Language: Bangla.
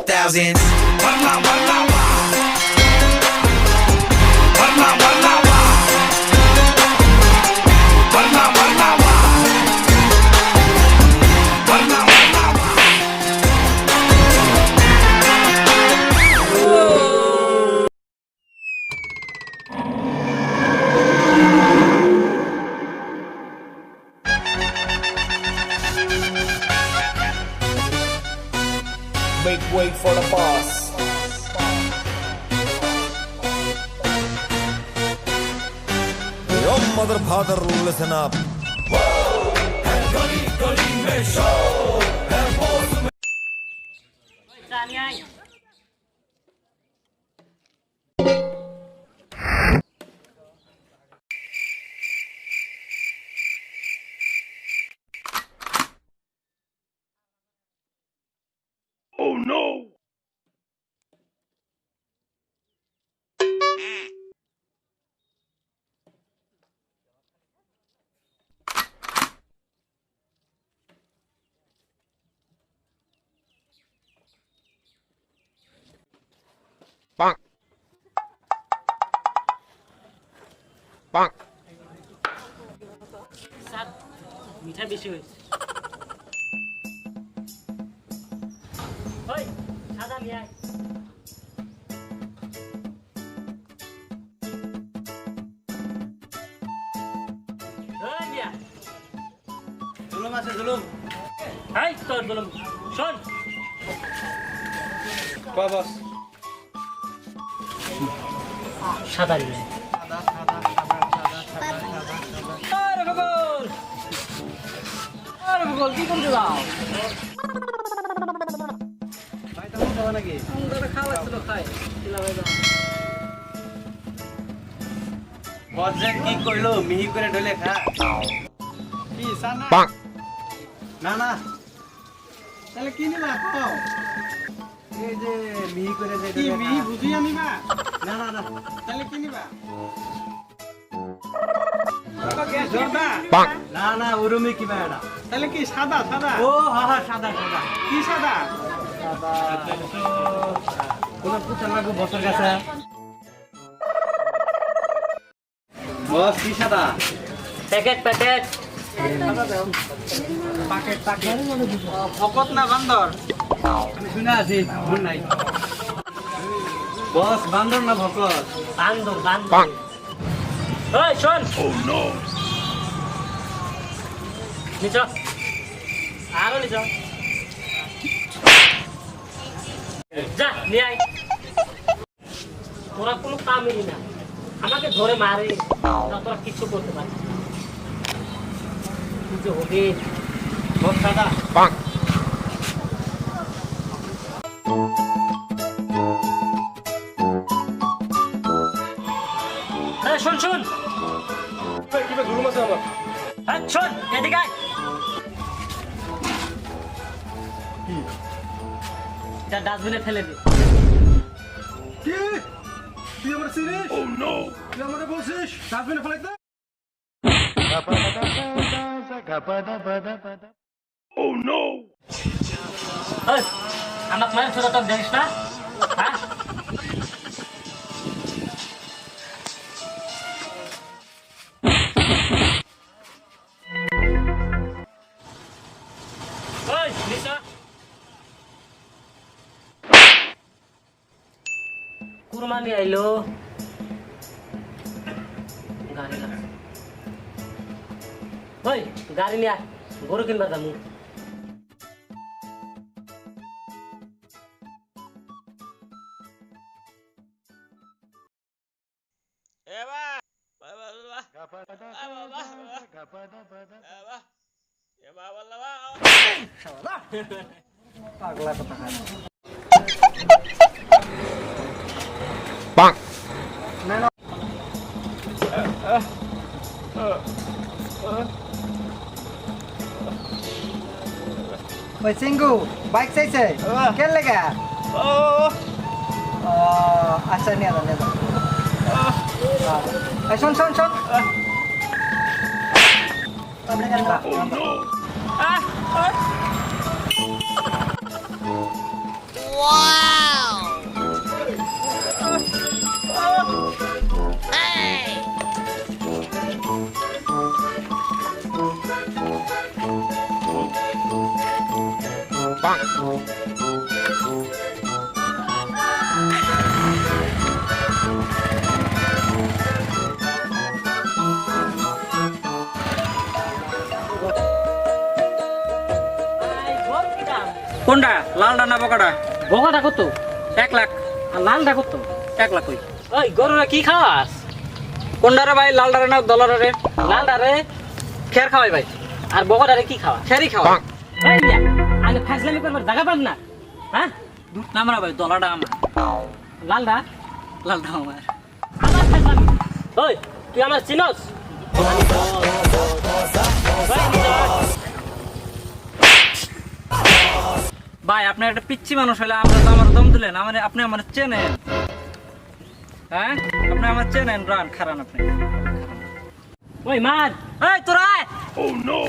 2000s. Make way for the boss. Your mother, father, listen up. Oh no! Bonk. Bonk. Sir মিঠা বেশি হয়েছে ওই সাদা নিয়ে আয় ওই নিয়ে আয় জুলুম আছে জুলুম এই তোর জুলুম শোন বস সাদা নিয়ে আয় আরে বল কি করতে যাও ভাই তুমি খাওয়া নাকি আমরা খাওয়াচ্ছিল খাই কিলা ভাই বস যে কি কইলো মিহি করে ঢলে খা কি সানা Bonk. না না তাহলে কি নিবা খাও এই যে মিহি করে যে কি মিহি বুঝিয়া নিবা না না না তাহলে কি নিবা জর্দা Bonk. না না উরুমি কিবা এটা তাহলে কি সাদা সাদা ও হ্যাঁ হ্যাঁ সাদা সাদা কি সাদা সাদা কোন পুতা লাগু বছর কাছে বস কি সাদা প্যাকেট প্যাকেট পাকেট পাকেট ফকত না বান্দর আমি শুনে আছি মন নাই বস বান্দর না ভকত বান্দর বান্দর Bonk. ওই শোন Oh no! নিচ আরো নিচ যা নিয়ে আয় তোরা কোনো কামেরই না আমাকে ধরে মারে তোরা কিছু করতে পারছিস না কিছু হবে বস সাদা Bonk. এই শোন শোন কিবা জুলুম আছে আমার। এই শোন এদিকে আয় এটা ডাস্টবিনে ফেলে দে কি তুই আমার চিনিস Oh no! তুই আমাকে বলছিস ডাস্টবিনে ফেলাইতে Oh no! এই আমাকে মায়ের ছোটটা দেখিস না হ্যাঁ ওই নিচা কুরবানি আইলো গাড়ি লাগা ওই গাড়ি নিয়ে আয় গরু কিনবা যামু পাগলা কথা Bonk. ওই চেঙ্গু বাইক চাইছে কেন লাগা আচ্ছা নিয়ে যাও নিয়ে যাও শোন শোন শোন Oh no! Wow! bonk, কোনটা লালটা না বকাটা? বগাটা কত? 1 লাখ। আর লালটা কত? 1 লাখ কই? ওই গরুরা কি খাওয়াস? কোনটা রে ভাই, লালটা রে না দলারে রে? লালটা রে খের খাওয়াই ভাই। আর বগাটা রে কি খাওয়া? খেরই খাওয়া। bonk, এই মিয়া আগে ফাজলামি করবার জায়গা পান না। হ্যাঁ না আমরা ভাই, দলাটা আমার, লালটা লালটা আমার। আবার ফাজলামি। ওই তুই আমার চিনস? ভাই আপনি একটা পিচ্ছি মানুষ হলে আমরা তো আমার দম দিলেন, আপনি আমার চেনেন? হ্যাঁ আপনি আমার চেনেন? রান খারান আপনি। ওই মার। এই তোরা আয়। Oh no!